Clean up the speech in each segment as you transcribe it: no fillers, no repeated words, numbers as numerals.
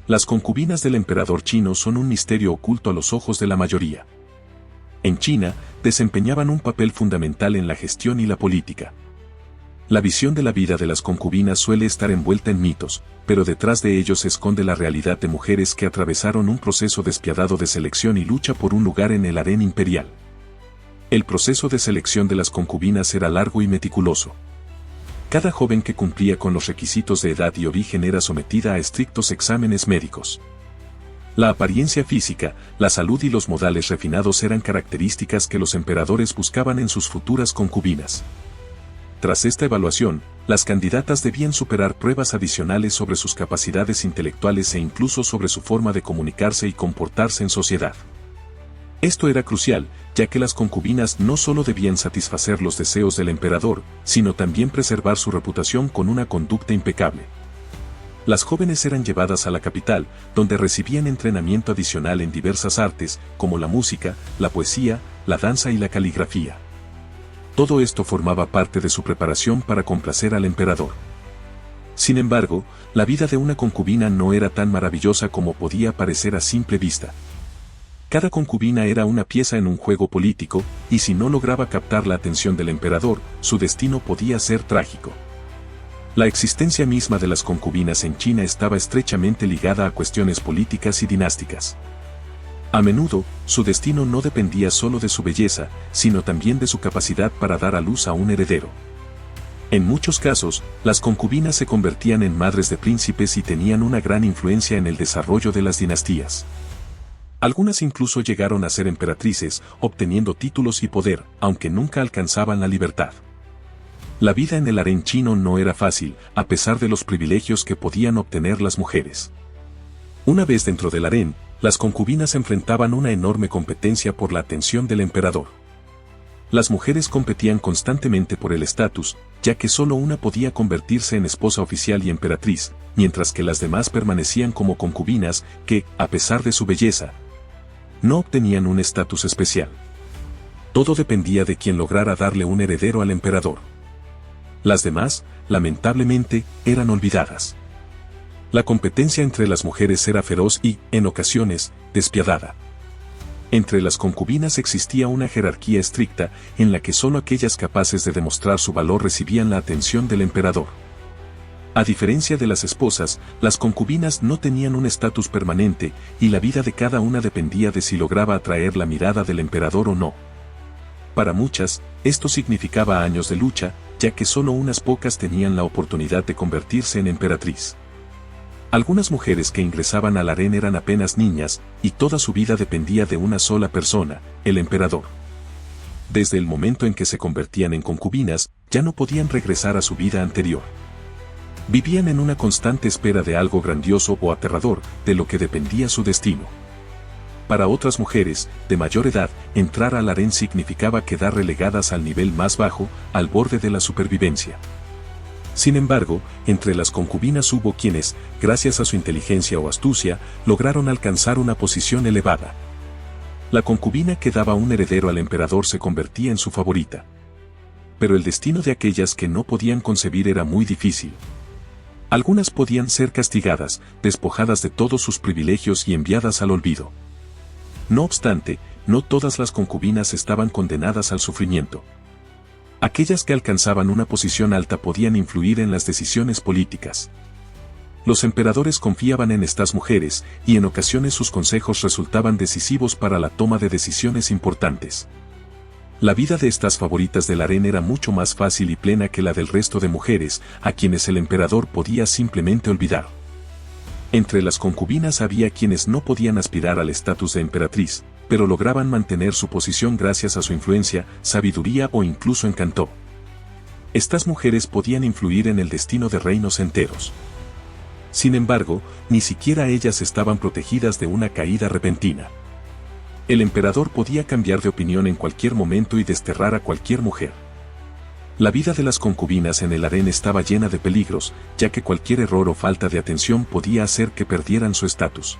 Las concubinas del emperador chino son un misterio oculto a los ojos de la mayoría. En China, desempeñaban un papel fundamental en la gestión y la política. La visión de la vida de las concubinas suele estar envuelta en mitos, pero detrás de ellos se esconde la realidad de mujeres que atravesaron un proceso despiadado de selección y lucha por un lugar en el harén imperial. El proceso de selección de las concubinas era largo y meticuloso. Cada joven que cumplía con los requisitos de edad y origen era sometida a estrictos exámenes médicos. La apariencia física, la salud y los modales refinados eran características que los emperadores buscaban en sus futuras concubinas. Tras esta evaluación, las candidatas debían superar pruebas adicionales sobre sus capacidades intelectuales e incluso sobre su forma de comunicarse y comportarse en sociedad. Esto era crucial, ya que las concubinas no solo debían satisfacer los deseos del emperador, sino también preservar su reputación con una conducta impecable. Las jóvenes eran llevadas a la capital, donde recibían entrenamiento adicional en diversas artes, como la música, la poesía, la danza y la caligrafía. Todo esto formaba parte de su preparación para complacer al emperador. Sin embargo, la vida de una concubina no era tan maravillosa como podía parecer a simple vista. Cada concubina era una pieza en un juego político, y si no lograba captar la atención del emperador, su destino podía ser trágico. La existencia misma de las concubinas en China estaba estrechamente ligada a cuestiones políticas y dinásticas. A menudo, su destino no dependía solo de su belleza, sino también de su capacidad para dar a luz a un heredero. En muchos casos, las concubinas se convertían en madres de príncipes y tenían una gran influencia en el desarrollo de las dinastías. Algunas incluso llegaron a ser emperatrices, obteniendo títulos y poder, aunque nunca alcanzaban la libertad. La vida en el harén chino no era fácil, a pesar de los privilegios que podían obtener las mujeres. Una vez dentro del harén, las concubinas enfrentaban una enorme competencia por la atención del emperador. Las mujeres competían constantemente por el estatus, ya que solo una podía convertirse en esposa oficial y emperatriz, mientras que las demás permanecían como concubinas que, a pesar de su belleza, no obtenían un estatus especial. Todo dependía de quien lograra darle un heredero al emperador. Las demás, lamentablemente, eran olvidadas. La competencia entre las mujeres era feroz y, en ocasiones, despiadada. Entre las concubinas existía una jerarquía estricta, en la que solo aquellas capaces de demostrar su valor recibían la atención del emperador. A diferencia de las esposas, las concubinas no tenían un estatus permanente, y la vida de cada una dependía de si lograba atraer la mirada del emperador o no. Para muchas, esto significaba años de lucha, ya que solo unas pocas tenían la oportunidad de convertirse en emperatriz. Algunas mujeres que ingresaban al harén eran apenas niñas, y toda su vida dependía de una sola persona, el emperador. Desde el momento en que se convertían en concubinas, ya no podían regresar a su vida anterior. Vivían en una constante espera de algo grandioso o aterrador, de lo que dependía su destino. Para otras mujeres, de mayor edad, entrar al harén significaba quedar relegadas al nivel más bajo, al borde de la supervivencia. Sin embargo, entre las concubinas hubo quienes, gracias a su inteligencia o astucia, lograron alcanzar una posición elevada. La concubina que daba un heredero al emperador se convertía en su favorita. Pero el destino de aquellas que no podían concebir era muy difícil. Algunas podían ser castigadas, despojadas de todos sus privilegios y enviadas al olvido. No obstante, no todas las concubinas estaban condenadas al sufrimiento. Aquellas que alcanzaban una posición alta podían influir en las decisiones políticas. Los emperadores confiaban en estas mujeres, y en ocasiones sus consejos resultaban decisivos para la toma de decisiones importantes. La vida de estas favoritas del harén era mucho más fácil y plena que la del resto de mujeres, a quienes el emperador podía simplemente olvidar. Entre las concubinas había quienes no podían aspirar al estatus de emperatriz, pero lograban mantener su posición gracias a su influencia, sabiduría o incluso encanto. Estas mujeres podían influir en el destino de reinos enteros. Sin embargo, ni siquiera ellas estaban protegidas de una caída repentina. El emperador podía cambiar de opinión en cualquier momento y desterrar a cualquier mujer. La vida de las concubinas en el harén estaba llena de peligros, ya que cualquier error o falta de atención podía hacer que perdieran su estatus.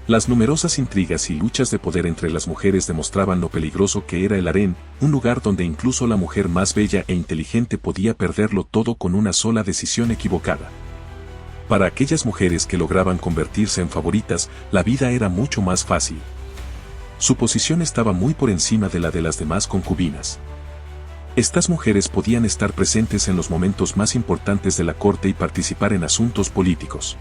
Las numerosas intrigas y luchas de poder entre las mujeres demostraban lo peligroso que era el harén, un lugar donde incluso la mujer más bella e inteligente podía perderlo todo con una sola decisión equivocada. Para aquellas mujeres que lograban convertirse en favoritas, la vida era mucho más fácil. Su posición estaba muy por encima de la de las demás concubinas. Estas mujeres podían estar presentes en los momentos más importantes de la corte y participar en asuntos políticos.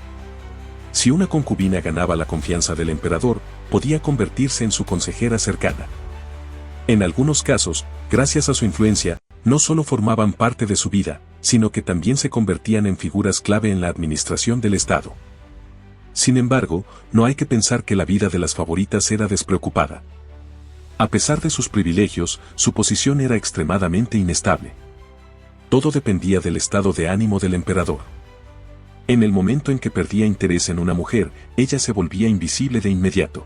Si una concubina ganaba la confianza del emperador, podía convertirse en su consejera cercana. En algunos casos, gracias a su influencia, no solo formaban parte de su vida, sino que también se convertían en figuras clave en la administración del Estado. Sin embargo, no hay que pensar que la vida de las favoritas era despreocupada. A pesar de sus privilegios, su posición era extremadamente inestable. Todo dependía del estado de ánimo del emperador. En el momento en que perdía interés en una mujer, ella se volvía invisible de inmediato.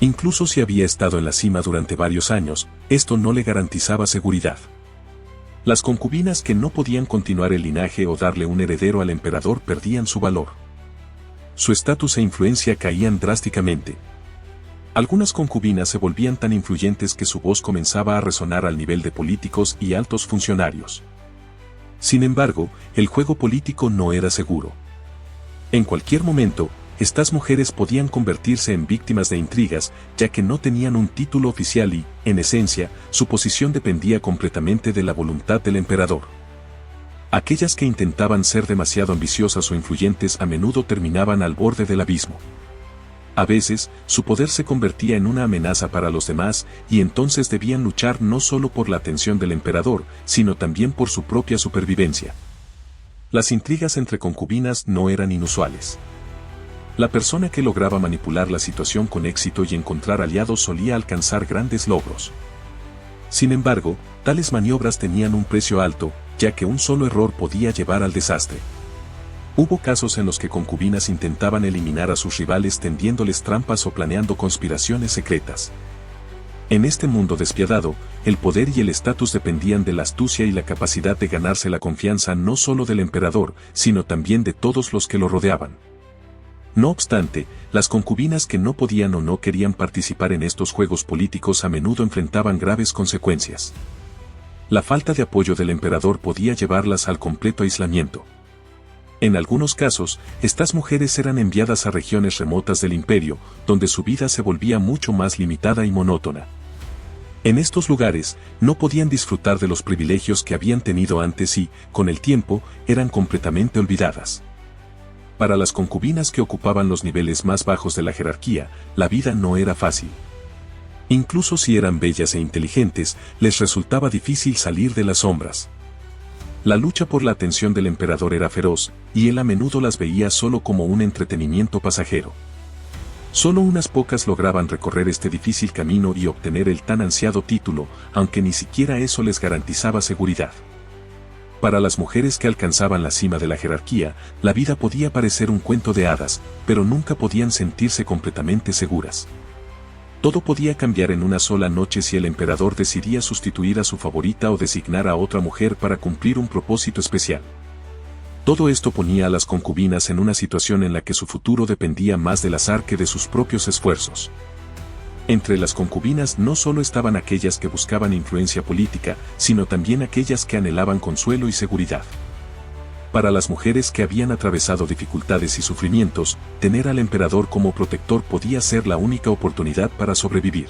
Incluso si había estado en la cima durante varios años, esto no le garantizaba seguridad. Las concubinas que no podían continuar el linaje o darle un heredero al emperador perdían su valor. Su estatus e influencia caían drásticamente. Algunas concubinas se volvían tan influyentes que su voz comenzaba a resonar al nivel de políticos y altos funcionarios. Sin embargo, el juego político no era seguro. En cualquier momento, estas mujeres podían convertirse en víctimas de intrigas, ya que no tenían un título oficial y, en esencia, su posición dependía completamente de la voluntad del emperador. Aquellas que intentaban ser demasiado ambiciosas o influyentes a menudo terminaban al borde del abismo. A veces, su poder se convertía en una amenaza para los demás, y entonces debían luchar no solo por la atención del emperador, sino también por su propia supervivencia. Las intrigas entre concubinas no eran inusuales. La persona que lograba manipular la situación con éxito y encontrar aliados solía alcanzar grandes logros. Sin embargo, tales maniobras tenían un precio alto, ya que un solo error podía llevar al desastre. Hubo casos en los que concubinas intentaban eliminar a sus rivales tendiéndoles trampas o planeando conspiraciones secretas. En este mundo despiadado, el poder y el estatus dependían de la astucia y la capacidad de ganarse la confianza no solo del emperador, sino también de todos los que lo rodeaban. No obstante, las concubinas que no podían o no querían participar en estos juegos políticos a menudo enfrentaban graves consecuencias. La falta de apoyo del emperador podía llevarlas al completo aislamiento. En algunos casos, estas mujeres eran enviadas a regiones remotas del imperio, donde su vida se volvía mucho más limitada y monótona. En estos lugares, no podían disfrutar de los privilegios que habían tenido antes y, con el tiempo, eran completamente olvidadas. Para las concubinas que ocupaban los niveles más bajos de la jerarquía, la vida no era fácil. Incluso si eran bellas e inteligentes, les resultaba difícil salir de las sombras. La lucha por la atención del emperador era feroz, y él a menudo las veía solo como un entretenimiento pasajero. Solo unas pocas lograban recorrer este difícil camino y obtener el tan ansiado título, aunque ni siquiera eso les garantizaba seguridad. Para las mujeres que alcanzaban la cima de la jerarquía, la vida podía parecer un cuento de hadas, pero nunca podían sentirse completamente seguras. Todo podía cambiar en una sola noche si el emperador decidía sustituir a su favorita o designar a otra mujer para cumplir un propósito especial. Todo esto ponía a las concubinas en una situación en la que su futuro dependía más del azar que de sus propios esfuerzos. Entre las concubinas no solo estaban aquellas que buscaban influencia política, sino también aquellas que anhelaban consuelo y seguridad. Para las mujeres que habían atravesado dificultades y sufrimientos, tener al emperador como protector podía ser la única oportunidad para sobrevivir.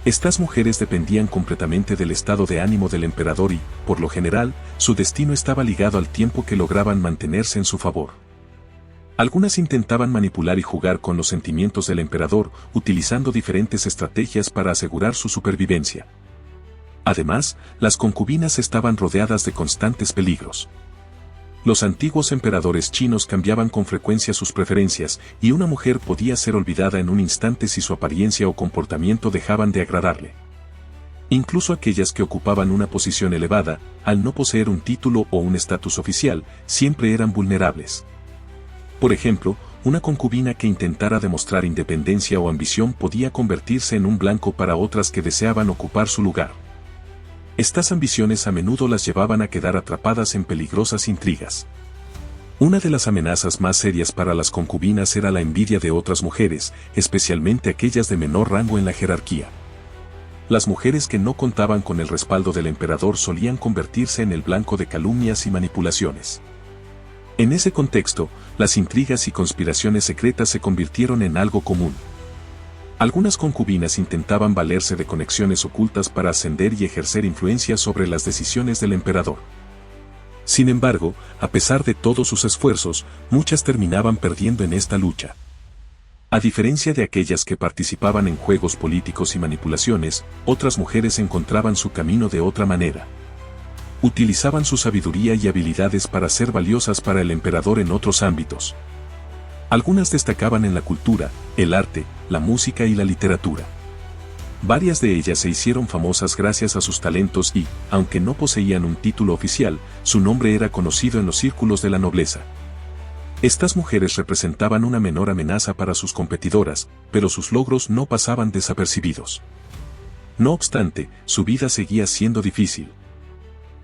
Estas mujeres dependían completamente del estado de ánimo del emperador y, por lo general, su destino estaba ligado al tiempo que lograban mantenerse en su favor. Algunas intentaban manipular y jugar con los sentimientos del emperador, utilizando diferentes estrategias para asegurar su supervivencia. Además, las concubinas estaban rodeadas de constantes peligros. Los antiguos emperadores chinos cambiaban con frecuencia sus preferencias, y una mujer podía ser olvidada en un instante si su apariencia o comportamiento dejaban de agradarle. Incluso aquellas que ocupaban una posición elevada, al no poseer un título o un estatus oficial, siempre eran vulnerables. Por ejemplo, una concubina que intentara demostrar independencia o ambición podía convertirse en un blanco para otras que deseaban ocupar su lugar. Estas ambiciones a menudo las llevaban a quedar atrapadas en peligrosas intrigas. Una de las amenazas más serias para las concubinas era la envidia de otras mujeres, especialmente aquellas de menor rango en la jerarquía. Las mujeres que no contaban con el respaldo del emperador solían convertirse en el blanco de calumnias y manipulaciones. En ese contexto, las intrigas y conspiraciones secretas se convirtieron en algo común. Algunas concubinas intentaban valerse de conexiones ocultas para ascender y ejercer influencia sobre las decisiones del emperador. Sin embargo, a pesar de todos sus esfuerzos, muchas terminaban perdiendo en esta lucha. A diferencia de aquellas que participaban en juegos políticos y manipulaciones, otras mujeres encontraban su camino de otra manera. Utilizaban su sabiduría y habilidades para ser valiosas para el emperador en otros ámbitos. Algunas destacaban en la cultura, el arte, la música y la literatura. Varias de ellas se hicieron famosas gracias a sus talentos y, aunque no poseían un título oficial, su nombre era conocido en los círculos de la nobleza. Estas mujeres representaban una menor amenaza para sus competidoras, pero sus logros no pasaban desapercibidos. No obstante, su vida seguía siendo difícil.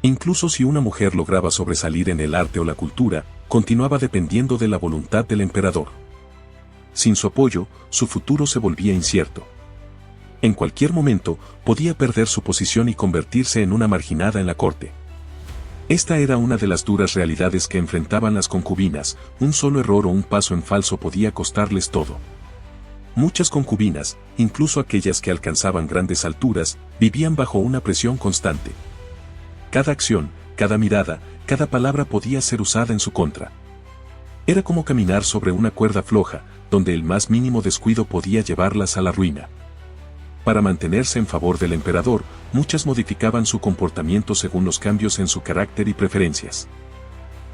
Incluso si una mujer lograba sobresalir en el arte o la cultura, continuaba dependiendo de la voluntad del emperador. Sin su apoyo, su futuro se volvía incierto. En cualquier momento, podía perder su posición y convertirse en una marginada en la corte. Esta era una de las duras realidades que enfrentaban las concubinas, un solo error o un paso en falso podía costarles todo. Muchas concubinas, incluso aquellas que alcanzaban grandes alturas, vivían bajo una presión constante. Cada acción, cada mirada, cada palabra podía ser usada en su contra. Era como caminar sobre una cuerda floja, donde el más mínimo descuido podía llevarlas a la ruina. Para mantenerse en favor del emperador, muchas modificaban su comportamiento según los cambios en su carácter y preferencias.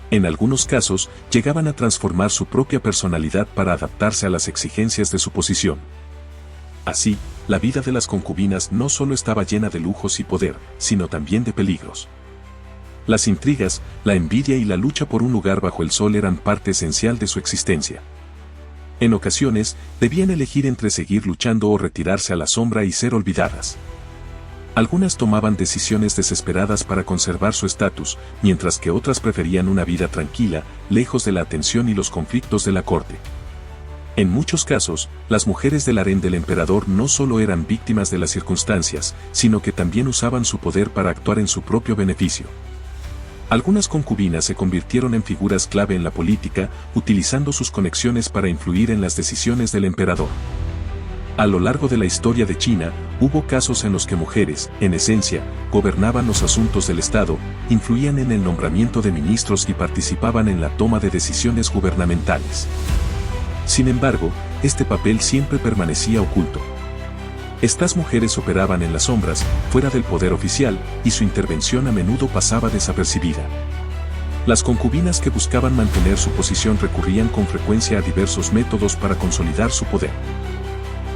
En algunos casos, llegaban a transformar su propia personalidad para adaptarse a las exigencias de su posición. Así, la vida de las concubinas no solo estaba llena de lujos y poder, sino también de peligros. Las intrigas, la envidia y la lucha por un lugar bajo el sol eran parte esencial de su existencia. En ocasiones, debían elegir entre seguir luchando o retirarse a la sombra y ser olvidadas. Algunas tomaban decisiones desesperadas para conservar su estatus, mientras que otras preferían una vida tranquila, lejos de la atención y los conflictos de la corte. En muchos casos, las mujeres del harén del emperador no solo eran víctimas de las circunstancias, sino que también usaban su poder para actuar en su propio beneficio. Algunas concubinas se convirtieron en figuras clave en la política, utilizando sus conexiones para influir en las decisiones del emperador. A lo largo de la historia de China, hubo casos en los que mujeres, en esencia, gobernaban los asuntos del Estado, influían en el nombramiento de ministros y participaban en la toma de decisiones gubernamentales. Sin embargo, este papel siempre permanecía oculto. Estas mujeres operaban en las sombras, fuera del poder oficial, y su intervención a menudo pasaba desapercibida. Las concubinas que buscaban mantener su posición recurrían con frecuencia a diversos métodos para consolidar su poder.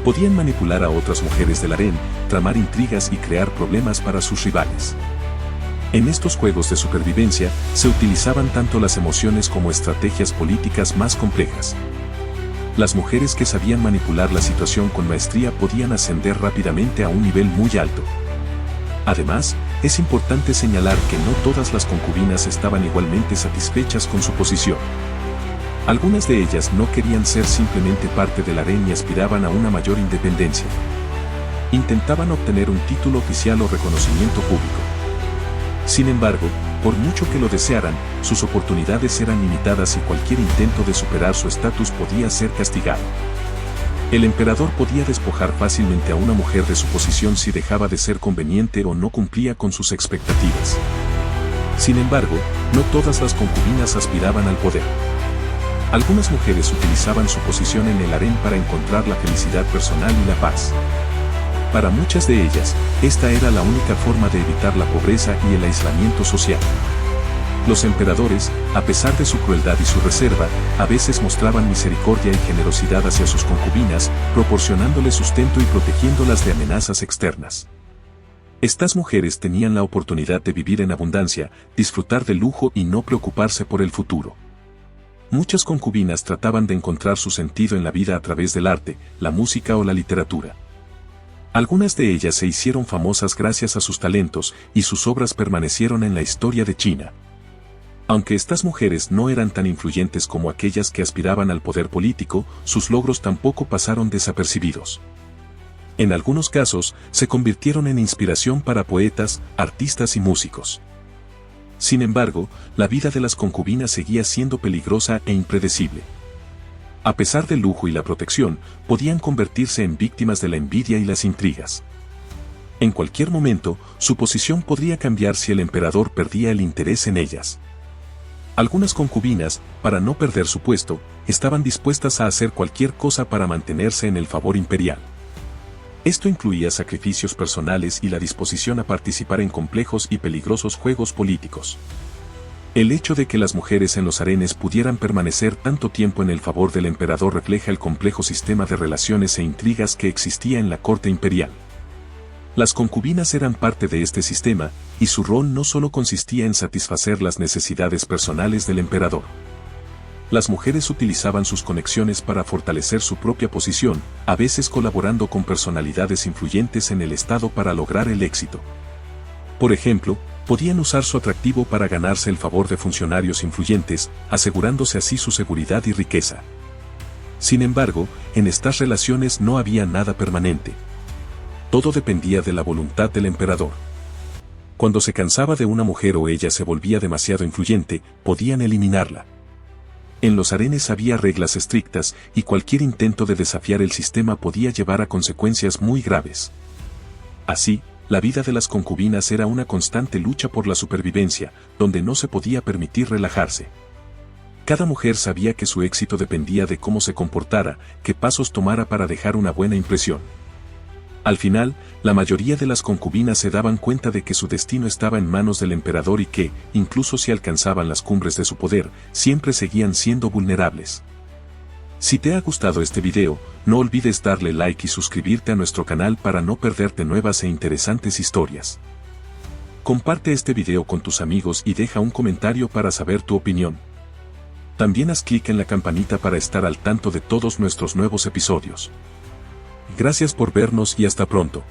Podían manipular a otras mujeres del harén, tramar intrigas y crear problemas para sus rivales. En estos juegos de supervivencia, se utilizaban tanto las emociones como estrategias políticas más complejas. Las mujeres que sabían manipular la situación con maestría podían ascender rápidamente a un nivel muy alto. Además, es importante señalar que no todas las concubinas estaban igualmente satisfechas con su posición. Algunas de ellas no querían ser simplemente parte del harén y aspiraban a una mayor independencia. Intentaban obtener un título oficial o reconocimiento público. Sin embargo, por mucho que lo desearan, sus oportunidades eran limitadas y cualquier intento de superar su estatus podía ser castigado. El emperador podía despojar fácilmente a una mujer de su posición si dejaba de ser conveniente o no cumplía con sus expectativas. Sin embargo, no todas las concubinas aspiraban al poder. Algunas mujeres utilizaban su posición en el harén para encontrar la felicidad personal y la paz. Para muchas de ellas, esta era la única forma de evitar la pobreza y el aislamiento social. Los emperadores, a pesar de su crueldad y su reserva, a veces mostraban misericordia y generosidad hacia sus concubinas, proporcionándoles sustento y protegiéndolas de amenazas externas. Estas mujeres tenían la oportunidad de vivir en abundancia, disfrutar del lujo y no preocuparse por el futuro. Muchas concubinas trataban de encontrar su sentido en la vida a través del arte, la música o la literatura. Algunas de ellas se hicieron famosas gracias a sus talentos y sus obras permanecieron en la historia de China. Aunque estas mujeres no eran tan influyentes como aquellas que aspiraban al poder político, sus logros tampoco pasaron desapercibidos. En algunos casos, se convirtieron en inspiración para poetas, artistas y músicos. Sin embargo, la vida de las concubinas seguía siendo peligrosa e impredecible. A pesar del lujo y la protección, podían convertirse en víctimas de la envidia y las intrigas. En cualquier momento, su posición podría cambiar si el emperador perdía el interés en ellas. Algunas concubinas, para no perder su puesto, estaban dispuestas a hacer cualquier cosa para mantenerse en el favor imperial. Esto incluía sacrificios personales y la disposición a participar en complejos y peligrosos juegos políticos. El hecho de que las mujeres en los harenes pudieran permanecer tanto tiempo en el favor del emperador refleja el complejo sistema de relaciones e intrigas que existía en la corte imperial. Las concubinas eran parte de este sistema, y su rol no solo consistía en satisfacer las necesidades personales del emperador. Las mujeres utilizaban sus conexiones para fortalecer su propia posición, a veces colaborando con personalidades influyentes en el estado para lograr el éxito. Por ejemplo, podían usar su atractivo para ganarse el favor de funcionarios influyentes, asegurándose así su seguridad y riqueza. Sin embargo, en estas relaciones no había nada permanente. Todo dependía de la voluntad del emperador. Cuando se cansaba de una mujer o ella se volvía demasiado influyente, podían eliminarla. En los harenes había reglas estrictas, y cualquier intento de desafiar el sistema podía llevar a consecuencias muy graves. Así, la vida de las concubinas era una constante lucha por la supervivencia, donde no se podía permitir relajarse. Cada mujer sabía que su éxito dependía de cómo se comportara, qué pasos tomara para dejar una buena impresión. Al final, la mayoría de las concubinas se daban cuenta de que su destino estaba en manos del emperador y que, incluso si alcanzaban las cumbres de su poder, siempre seguían siendo vulnerables. Si te ha gustado este video, no olvides darle like y suscribirte a nuestro canal para no perderte nuevas e interesantes historias. Comparte este video con tus amigos y deja un comentario para saber tu opinión. También haz clic en la campanita para estar al tanto de todos nuestros nuevos episodios. Gracias por vernos y hasta pronto.